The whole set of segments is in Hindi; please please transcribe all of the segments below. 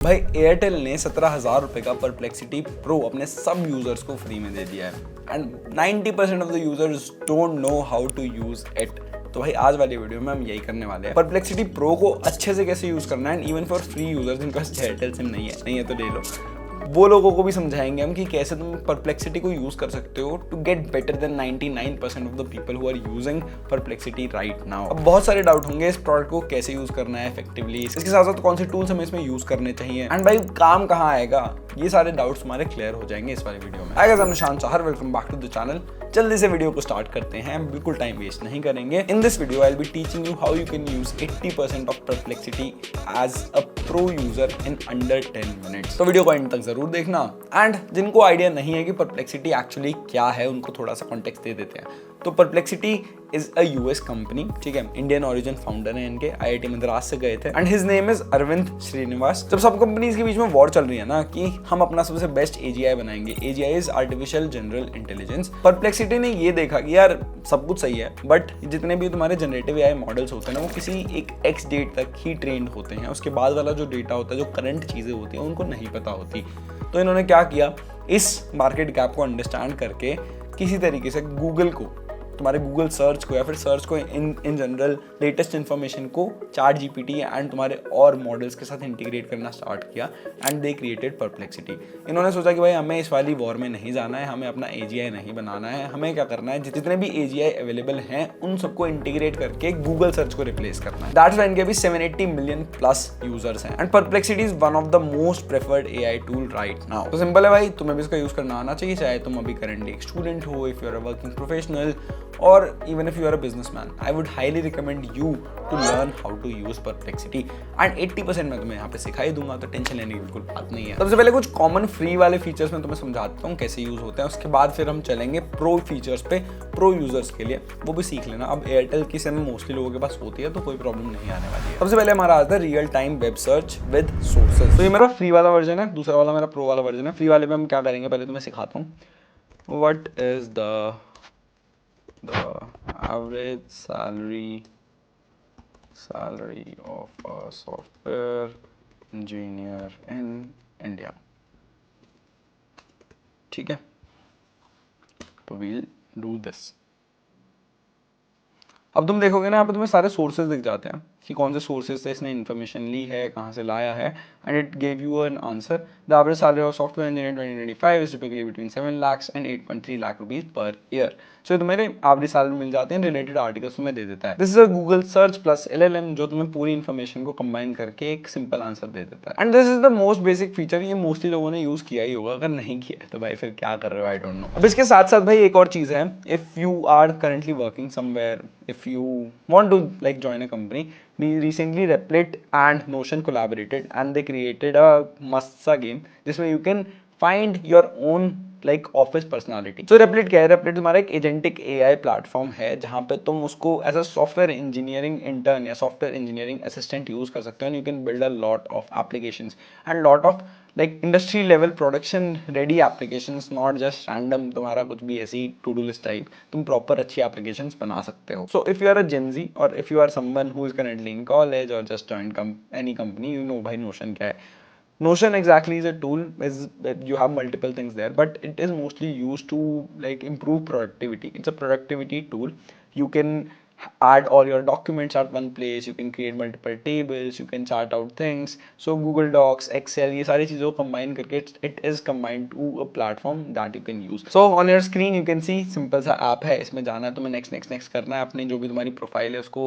भाई एयरटेल ने 17,000 रुपये का परप्लेक्सिटी प्रो अपने सब यूजर्स को फ्री में दे दिया है and 90% of the users don't know how to use it. तो भाई आज वाली वीडियो में हम यही करने वाले हैं, परप्लेक्सिटी प्रो को अच्छे से कैसे यूज करना है, इवन फॉर फ्री यूजर्स जिनका एयरटेल सिम नहीं है तो ले लो, वो लोगों को भी समझाएंगे हम कि कैसे तुम परप्लेक्सिटी को यूज कर सकते हो to get better than 99% of the people who are using Perplexity right now. अब बहुत सारे डाउट होंगे इस प्रोडक्ट को कैसे यूज करना है इफेक्टिवली, इसके साथ साथ कौन से टूल्स हमें इसमें यूज करने चाहिए एंड भाई काम कहाँ आएगा, ये सारे डाउट्स हमारे क्लियर हो जाएंगे इस वाली वीडियो में। I am Nishan Chahar, welcome back to the channel. जल्दी से वीडियो को स्टार्ट करते हैं, बिल्कुल टाइम वेस्ट नहीं करेंगे। In this video I will be teaching you how you can use 80% of Perplexity as a pro user in under 10 minutes. तो वीडियो को एंड तक जरूर देखना एंड जिनको आइडिया नहीं है कि परप्लेक्सिटी एक्चुअली क्या है, उनको थोड़ा सा कॉन्टेक्स्ट दे देते हैं। तो perplexity is a US company, ठीक है, इंडियन ओरिजिन फाउंडर है इनके, आईआईटी मद्रास से गए थे and his name is Arvind Srinivas. जब सब कंपनीज के बीच में वॉर चल रही है ना कि हम अपना सबसे बेस्ट एजीआई बनाएंगे, AGI is artificial general intelligence, perplexity ने ये देखा कि यार सब कुछ सही है बट जितने भी तुम्हारे जनरेटिव एआई मॉडल्स होते हैं ना, वो किसी एक एक्स डेट तक ही ट्रेंड होते हैं, उसके बाद वाला जो डेटा होता है, जो करंट चीजें होती हैं, उनको नहीं पता होती। तो इन्होंने क्या किया, इस मार्केट गैप को अंडरस्टैंड करके किसी तरीके से गूगल को, तुम्हारे गूगल सर्च को या फिर सर्च को इन जनरल लेटेस्ट इन्फॉर्मेशन को चैट जीपीटी एंड तुम्हारे और मॉडल्स के साथ इंटीग्रेट करना स्टार्ट किया एंड दे क्रिएटेड परप्लेक्सिटी। इन्होंने सोचा कि भाई हमें इस वाली वॉर में नहीं जाना है, हमें अपना एजीआई नहीं बनाना है, हमें क्या करना है, जितने भी एजीआई अवेलेबल हैं उन सबको इंटीग्रेट करके गूगल सर्च को रिप्लेस करना है। दैट्स व्हाई इनके भी 780 मिलियन प्लस यूजर्स हैं and perplexity is one of the most preferred AI tool right now. तो सिंपल है भाई, तुम्हें भी इसका यूज करना आना चाहिए, चाहे तुम अभी करंटली एक स्टूडेंट हो, if you are a working professional or even if you are a businessman, I would highly recommend you to learn how to use perplexity and 80% मैं तुम्हें यहाँ पे सिखा ही दूंगा, तो टेंशन लेने की बिल्कुल बात नहीं है। सबसे पहले कुछ कॉमन फ्री वाले फीचर्स मैं तुम्हें समझाता हूँ कैसे यूज होते हैं, उसके बाद फिर हम चलेंगे प्रो फीचर्स पे, प्रो यूजर्स के लिए, वो भी सीख लेना। अब एयरटेल की सिम मोस्टली लोगों के पास होती है तो कोई प्रॉब्लम नहीं आने वाली है। सबसे पहले हमारा आता है real time web search with sources. तो ये मेरा फ्री वाला वर्जन है, दूसरा वाला मेरा प्रो वाला वर्जन है। फ्री वाले में हम क्या करेंगे, पहले तुम्हें सिखाता हूँ what is the average salary of a software engineer in India, ठीक है। तो we'll do this। अब तुम देखोगे ना, यहाँ पे तुम्हें सारे सोर्सेज दिख जाते हैं कि कौन से सोर्सेज से इसने इन्फॉर्मेशन ली है, कहाँ से लाया है and it gave you an answer. The average salary of software engineer 2025 is typically between 7 lakhs and 8.3 lakh rupees per year. So तुम्हें एवरेज सैलरी मिल जाते हैं, रिलेटेड आर्टिकल्स तुम्हें दे देता है। This is a Google search plus LLM जो तुम्हें पूरी इन्फॉर्मेशन को कंबाइन करके एक सिंपल आंसर दे देता है and this is the most basic feature. ये मोस्टली लोगों ने यूज किया ही होगा, अगर नहीं किया है तो भाई फिर क्या कर रहे हो, आई डोंट नो। अब इसके साथ साथ भाई एक और चीज है, if you are currently working somewhere, if you want to like join a company, we recently Replit and Notion collaborated and they created a must सा game जिसमें you can find your own like office personality। so Replit क्या है, Replit तुम्हारा एक एजेंटिक AI प्लेटफॉर्म है जहाँ पे तुम उसको as a software engineering intern या सॉफ्टवेयर इंजीनियरिंग असिस्टेंट यूज कर सकते हो and you can build a lot of applications and lot of like industry level production ready applications, not just random तुम्हारा कुछ भी ऐसी टू डू लिस्ट टाइप, तुम प्रॉपर अच्छी एप्लीकेशंस बना सकते हो। So if you are a Gen Z or if you are someone who is currently in college or just join any company, you know भाई नोशन क्या है। Notion exactly is a tool, is that you have multiple things there, but it is mostly used to like improve productivity. It's a productivity tool. You can add all your documents at one place, you can create multiple tables, you can chart out things. So Google Docs, Excel, ये सारी चीज़ों को combine करके it is combined to a platform that you can use. So on your screen you can see simple सा app है, इसमें जाना है तुम्हें, next करना है, अपनी जो भी तुम्हारी प्रोफाइल है उसको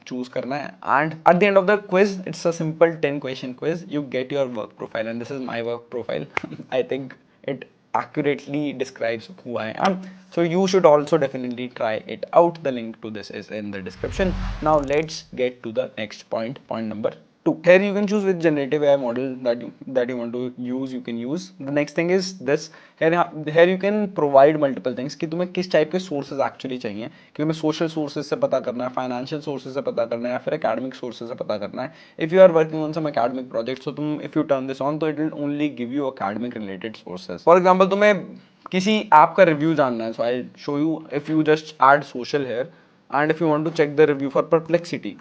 चूज करना है and at the end of the quiz it's a simple 10 question quiz, you get your work profile and this is my work profile. I think it accurately describes who I am, so you should also definitely try it out. The link to this is in the description. Now let's get to the next point number 2. Here you can choose which generative AI model that you want to use, you can use. The next thing is this, here you can provide multiple things कि तुम्हें किस टाइप के सोर्सेज एक्चुअली चाहिए, कि तुम्हें सोशल सोर्सेज से पता करना है, फाइनेंशियल सोर्सेज से पता करना है या फिर एकेडमिक सोर्सेज से पता करना है। If you are working on some academic project, तो तुम if you turn this on तो it will only give you academic related sources. For example तुम्हें किसी ऐप का रिव्यू जानना है, so I show you, if you just add social here and if you want to check the review for Perplexity,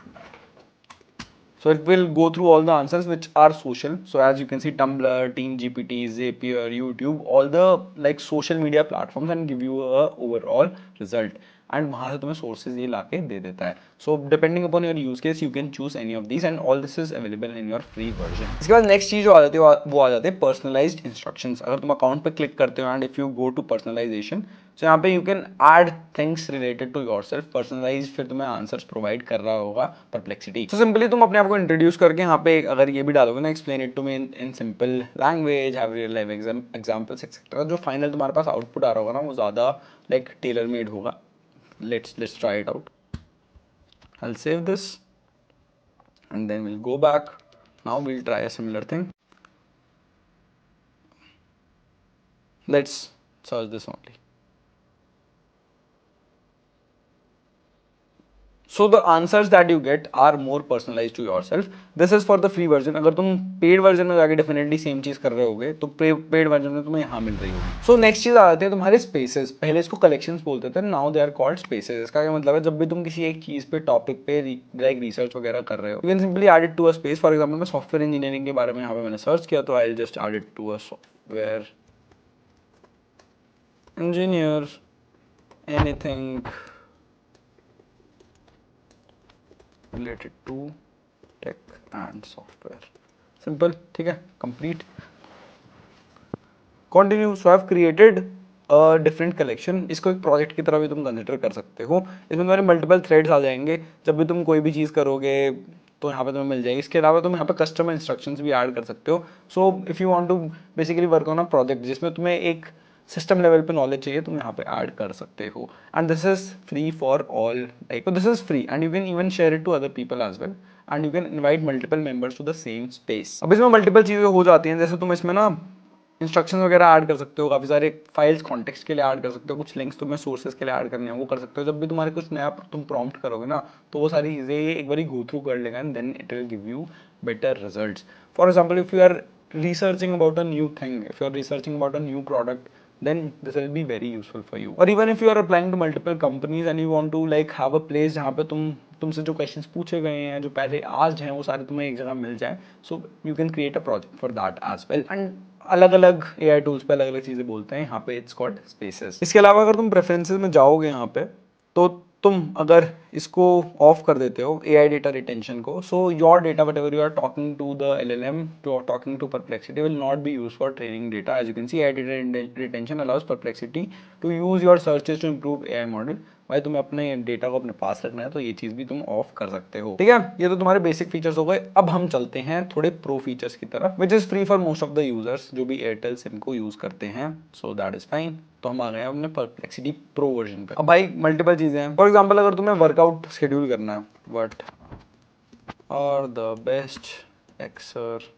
So it will go through all the answers which are social. So as you can see, Tumblr, TeamGPT, Zapier, YouTube, all the like social media platforms, and give you a overall result. And वहाँ से तुम्हें sources ये लाके दे देता है. So depending upon your use case, you can choose any of these, and all this is available in your free version. इसके बाद next चीज जो आ जाती है वो आ जाते हैं personalized instructions. अगर तुम account पे click करते हो and if you go to personalization, so यहाँ पे you can add things related to yourself. Personalized फिर तुम्हें answers provide कर रहा होगा Perplexity. So simply तुम अपने आप को introduce करके यहाँ पे अगर ये भी डालोगे ना, explain it to me in simple language, have real life examples etc. जो final तुम्हारे पास output आ रहा होगा ना, वो ज़्यादा like tailor made होगा. Let's try it out. I'll save this and then we'll go back. Now we'll try a similar thing. Let's search this only. So the answers that you get are more personalized to yourself. This is for the free version. अगर तुम paid version में जाके definitely same चीज़ कर रहे होगे तो paid version में तुम्हें यहाँ मिल रही होगी. So next चीज़ आ जाती है तुम्हारे spaces. पहले इसको collections बोलते थे, now they are called spaces. इसका क्या मतलब है, जब भी तुम किसी एक चीज़ पे topic पे like research वगैरह कर रहे हो, you can simply add it to a space. For example, मैं software engineering के बारे में यहाँ पे मैंने search किया तो I'll just add it to a software engineer anything related to tech and software. Simple, ठीक है, complete. Continue. So I've created a different collection. इसको एक प्रोजेक्ट की तरह भी तुम कंसिडर कर सकते हो. इसमें तुम्हारे मल्टीपल थ्रेड्स आ जाएंगे. जब भी तुम कोई भी चीज़ करोगे तो यहाँ पे तुम्हें मिल जाएगी. इसके अलावा तुम यहाँ पे कस्टमर इंस्ट्रक्शंस भी ऐड कर सकते हो. So if you want to basically work on a project जिसमें तुम्हें एक सिस्टम लेवल पे नॉलेज चाहिए, तुम यहाँ पे ऐड कर सकते हो. And this is free for all, like this is free and you can even share it to other people as well, and you can invite multiple members to the same space. अब इसमें मल्टीपल चीज़ें हो जाती हैं, जैसे तुम इसमें ना इंस्ट्रक्शन वगैरह ऐड कर सकते हो, काफ़ी सारे फाइल्स कॉन्टेक्स्ट के लिए ऐड कर सकते हो, कुछ लिंक्स तुम्हें सोर्सेज के लिए ऐड करने हैं वो कर सकते हो. जब भी तुम्हारे कुछ नया तुम प्रॉम्प्ट करोगे ना, तो वो सारी चीज़ें एक बार गो थ्रू कर लेगा and then it will give you better results. For example, if you are researching about a new thing, if you are researching about a new product, then this will be very useful for you. Or even if you are applying to multiple companies and you want to like have a place जहाँ पे तुमसे जो questions पूछे गए हैं, जो पहले आज हैं, वो सारे तुम्हें एक जगह मिल जाए. So you can create a project for that as well. And अलग अलग AI tools पे अलग अलग चीज़ें बोलते हैं, यहाँ पे it's called spaces. इसके अलावा अगर तुम preferences में जाओगे यहाँ पे, तो तुम अगर इसको ऑफ कर देते हो AI डेटा रिटेंशन को, so your data whatever you are talking to the LLM, talking to Perplexity will not be use for training data. As you can see, AI data retention allows Perplexity to use your searches to improve AI model. भाई तुम्हें अपने डेटा को अपने पास रखना है तो ये चीज़ भी तुम ऑफ कर सकते हो. ठीक है, ये तो तुम्हारे बेसिक फीचर्स हो गए. अब हम चलते हैं थोड़े प्रो फीचर्स की तरफ, which is free for most of the users जो भी एयरटेल सिम को यूज़ करते हैं. So that is fine. तो हम आ गए हैं अपने परप्लेक्सिटी प्रो वर्जन पे. अब भाई मल्टीपल चीज़ें हैं. फॉर एग्जाम्पल, अगर तुम्हें वर्कआउट शेड्यूल करना है, what are the best exercise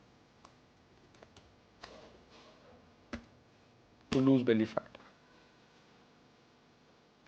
to lose belly fat,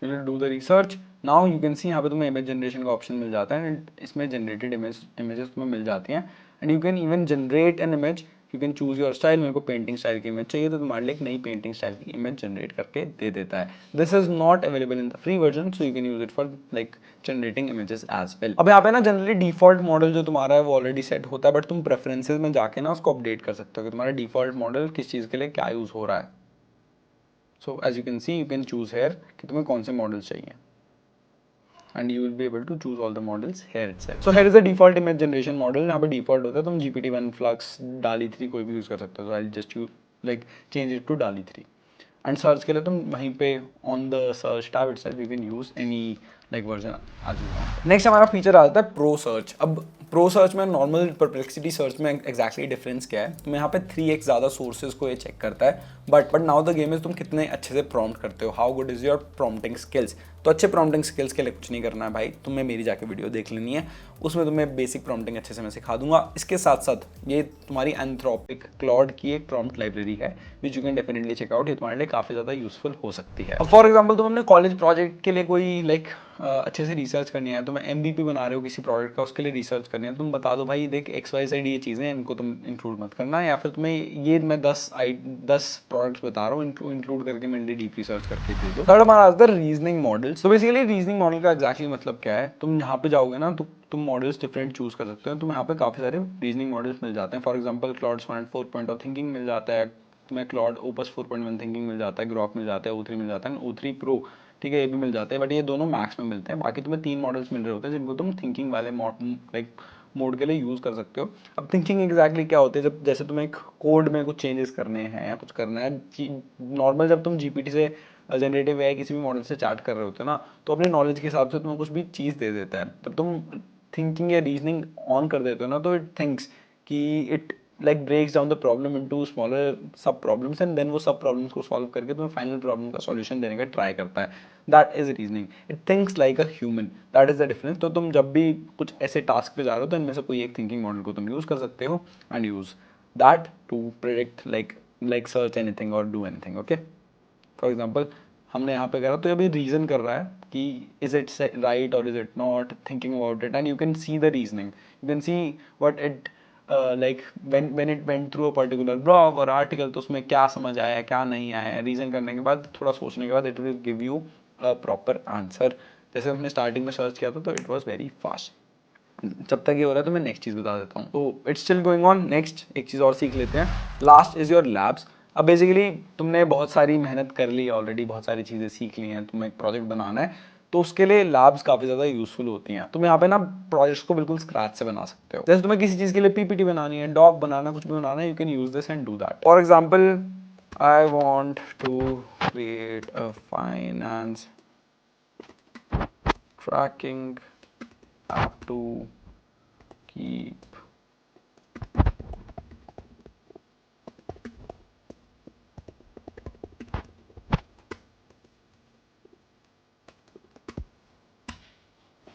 you will do the research. Now you can see यहाँ पे तुम्हें इमेज जनरेशन का ऑप्शन मिल जाता है, इसमें जनरेटेड इमेजेस तुम्हें मिल जाती हैं. And you can even generate an image. You can choose your style. मेरे को पेंटिंग स्टाइल की इमेज चाहिए तो तुम्हारे लिए एक नई पेंटिंग स्टाइल की इमेज जनरेट करके दे देता है. This is not available in the free version, so you can use it for like generating images as well. अब यहाँ पे ना जनरली डिफॉल्ट मॉडल जो तुम्हारा है वो ऑलरेडी सेट होता है, बट तुम प्रेफरेंसेज में जाके ना उसको अपडेट कर सकते हो कि तुम्हारा डिफॉल्ट मॉडल किस चीज़ के लिए क्या यूज़ हो रहा है. So as you can see, you can choose here कि तुम्हें कौन से मॉडल्स चाहिए, and you will be able to choose all the models here itself. So here is the default image generation model. यहाँ पे default होता है, तुम GPT-1, Flux, DALL-E 3 कोई भी यूज़ कर सकते हो. So I'll just like change it to DALL-E 3. And search के लिए तुम वहीं पे on the search tab itself you can use any like version as you want. Next हमारा फीचर आता है Pro Search. अब प्रो सर्च में नॉर्मल परप्लेक्सिटी सर्च में एग्जैक्टली डिफरेंस क्या है, तो मैं यहाँ पे 3x ज़्यादा सोर्सेज को ये चेक करता है. But now the game is तुम कितने अच्छे से प्रॉम्प्ट करते हो, how good is your prompting skills. तो अच्छे प्रॉम्प्टिंग स्किल्स के लिए कुछ नहीं करना है भाई, तुम्हें मेरी जाके वीडियो देख लेनी है, उसमें तुम्हें बेसिक प्रॉम्प्टिंग अच्छे से मैं सिखा दूंगा. इसके साथ साथ ये तुम्हारी एंथ्रोपिक क्लॉड की एक प्रॉम्प्ट लाइब्रेरी है which you can definitely check out. ये तुम्हारे लिए काफ़ी ज़्यादा यूजफुल हो सकती है. फॉर एग्जाम्पल तुम अपने कॉलेज प्रोजेक्ट के लिए कोई लाइक अच्छे से रिसर्च करनी है, तुम्हें MVP बना रहे हो किसी प्रोडक्ट का, उसके लिए रिसर्च करनी है, तुम बता दो भाई देख XYZ ये चीज़ें हैं, इनको तुम इंक्लूड मत करना, या फिर तुम्हें ये मैं 10 प्रोडक्ट्स बता रहा हूँ इनको इंक्लूड करके मेरे लिए डीप रिसर्च करके दे दो। थर्ड हमारा आता है रीजनिंग मॉडल। तो बेसिकली रीजनिंग मॉडल का एग्जैक्टली मतलब क्या है, तुम यहाँ पे जाओगे ना तो तुम मॉडल्स डिफरेंट चूज कर सकते हो, तुम यहाँ पे काफ़ी सारे रीजनिंग मॉडल्स मिल जाते हैं। For example Claude Sonnet 4.0 thinking मिल जाता है, तुम्हें क्लाउड ओपस 4.1 थिंकिंग मिल जाता है, ग्रॉक मिल जाता है, O3 मिल जाता है, O3 प्रो, ठीक है, ये भी मिल जाते हैं, बट ये दोनों मैक्स में मिलते हैं। बाकी तुम्हें 3 मॉडल्स मिल रहे होते हैं जिनको तुम थिंकिंग वाले मोड के लिए यूज़ कर सकते हो। अब थिंकिंग एग्जैक्टली क्या होती है, जब जैसे तुम्हें एक कोड में कुछ चेंजेस करने हैं या कुछ करना है, नॉर्मल जब तुम GPT से जनरेटिव AI किसी भी मॉडल से चैट कर रहे होते हो ना, तो अपने नॉलेज के हिसाब से तुम्हें कुछ भी चीज़ दे देता है। तब तुम थिंकिंग या रीजनिंग ऑन कर देते हो ना, तो इट थिंक्स कि it like breaks down the problem into smaller sub problems and then वो सब प्रॉब्लम्स को सॉल्व करके तुम्हें फाइनल प्रॉब्लम का सॉल्यूशन देने का ट्राई करता है। That is reasoning, it thinks like a human, that is the difference. तो तुम जब भी कुछ ऐसे टास्क पे जा रहे हो तो इनमें से कोई एक थिंकिंग मॉडल को तुम यूज़ कर सकते हो and use that to predict like search anything और do anything. Okay, for example हमने यहाँ पे करा तो ये अभी रीजन कर रहा है कि इज इट राइट और is it not, thinking about it, and you can see the reasoning, you can see what it like when it went through a particular blog और आर्टिकल, तो उसमें क्या समझ आया क्या नहीं आया, रीजन करने के बाद थोड़ा सोचने के बाद it will give you a proper answer. जैसे हमने स्टार्टिंग में सर्च किया था तो इट वॉज वेरी फास्ट। जब तक ये हो रहा है तो मैं नेक्स्ट चीज़ बता देता हूँ। तो it's still going on. Next एक चीज़ और सीख लेते हैं, लास्ट इज़ योर लैब्स। अब बेसिकली तुमने बहुत सारी मेहनत कर ली ऑलरेडी, बहुत सारी चीज़ें सीख ली हैं, तुम्हें एक प्रोजेक्ट बनाना है, तो उसके लिए लैब्स काफ़ी ज़्यादा यूजफुल होती हैं। तुम यहाँ पे ना प्रोजेक्ट्स को बिल्कुल स्क्रैच से बना सकते हो। जैसे तुम्हें किसी चीज़ के लिए PPT बनानी है, डॉक बनाना, कुछ भी बनाना है, you can use this and do that. For example I want to create a finance tracking app to keep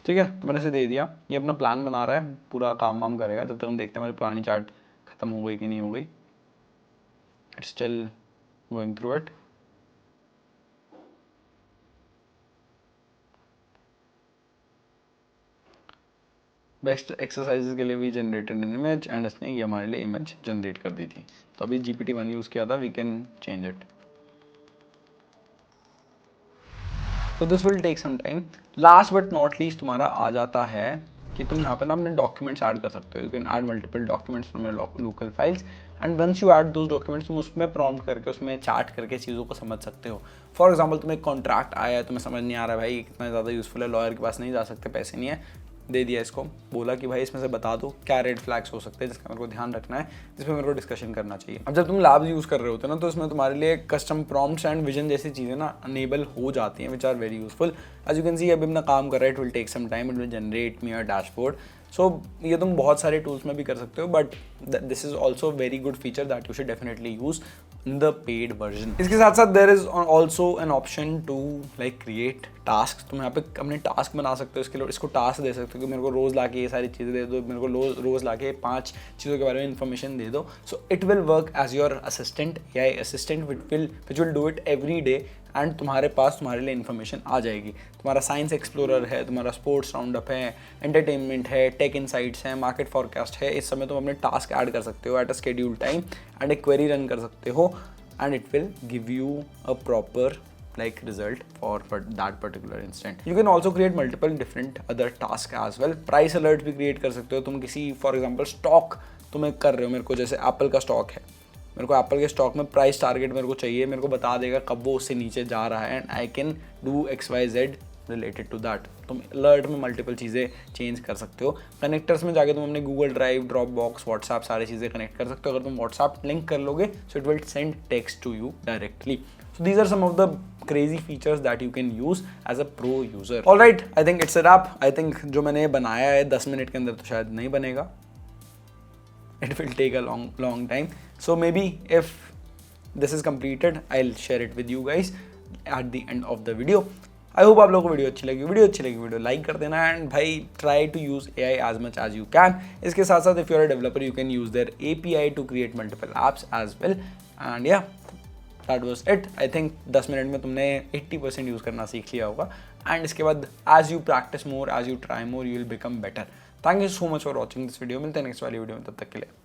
ठीक है, तो मैंने इसे दे दिया, ये अपना प्लान बना रहा है, पूरा काम वाम करेगा। जब तक हम देखते हैं हमारी पुरानी चार्ट खत्म हो गई कि नहीं हो गई। It's still going through it. Best exercises के लिए भी जनरेटेड एन इमेज एंड इसने ये हमारे लिए इमेज जनरेट कर दी थी। तो अभी GPT-1 यूज़ किया था, वी कैन चेंज इट। तो this will take some time. Last but not least तुम्हारा आ जाता है कि तुम यहाँ पे ना अपने डॉक्यूमेंट्स ऐड कर सकते हो। You can add multiple documents from your local files and once you add those documents, तुम उसमें प्रॉम्प्ट करके उसमें चैट करके चीज़ों को समझ सकते हो। फॉर एग्जाम्पल तुम्हें एक कॉन्ट्रैक्ट आया है, तुम्हें समझ नहीं आ रहा है भाई कितना ज़्यादा यूजफुल है, लॉयर के पास नहीं जा सकते, पैसे नहीं है, दे दिया इसको, बोला कि भाई इसमें से बता दो क्या रेड फ्लैग्स हो सकते हैं जिसका मेरे को ध्यान रखना है, जिसमें मेरे को डिस्कशन करना चाहिए। अब जब तुम लैब्स यूज़ कर रहे होते हो ना, तो इसमें तुम्हारे लिए कस्टम प्रॉम्प्ट्स एंड विजन जैसी चीज़ें ना अनेबल हो जाती हैं, which are very useful. As you can see अभी अपना काम कर रहा है, it will take some time, it will generate me a dashboard. So ये तुम बहुत सारे टूल्स में भी कर सकते हो, but this is also very good feature that you should definitely use in the paid version. इसके साथ साथ there is also an option to like create task. तुम यहाँ पे अपने टास्क बना सकते हो, इसके लिए इसको टास्क दे सकते हो कि मेरे को रोज़ लाके ये सारी चीज़ें दे दो, मेरे को रोज़ लाके 5 चीज़ों के बारे में इन्फॉर्मेशन दे दो। So it will work as your assistant या assistant which will do it every day and तुम्हारे पास तुम्हारे लिए इन्फॉर्मेशन आ जाएगी। तुम्हारा साइंस एक्सप्लोरर है, तुम्हारा स्पोर्ट्स राउंड अप है, एंटरटेनमेंट है, टेक इनसाइट्स है, मार्केट फॉरकास्ट है, इस समय तुम अपने टास्क ऐड कर सकते हो at a schedule time and एक क्वेरी रन कर सकते हो and it will give you a proper like result for that particular instant. You can also create multiple different other tasks as well. Price alert भी create कर सकते हो तुम किसी for example stock तुम्हें कर रहे हो, मेरे को जैसे एप्पल का स्टॉक है, मेरे को एप्पल के स्टॉक में प्राइस टारगेट मेरे को चाहिए, मेरे को बता देगा कब वो उससे नीचे जा रहा है and I can do XYZ related to that. तुम अलर्ट में मल्टीपल चीज़ें चेंज कर सकते हो। कनेक्टर्स में जाके तुम अपने Google Drive, Dropbox, WhatsApp सारी चीज़ें कनेक्ट कर सकते हो। अगर तुम व्हाट्सएप लिंक कर लोगे so it will send text to you directly. So these are some of the crazy features that you can use as a pro user. All right, I think it's a wrap. I think जो मैंने बनाया है 10 मिनट के अंदर तो शायद नहीं बनेगा. It will take a long time. So maybe if this is completed, I'll share it with you guys at the end of the video. I hope आप लोगों को वीडियो अच्छी लगी, वीडियो लाइक कर देना एंड भाई try to use AI as much as you can. इसके साथ साथ if you're a developer, you can use their API to create multiple apps as well. And yeah, that was it. I think 10 minute में तुमने 80% यूज़ करना सीख लिया होगा, एंड इसके बाद as you practice more, as you try more, you will become better. Thank you so much for watching this video. मिलते हैं नेक्स्ट वाली वीडियो में, तब तक के लिए।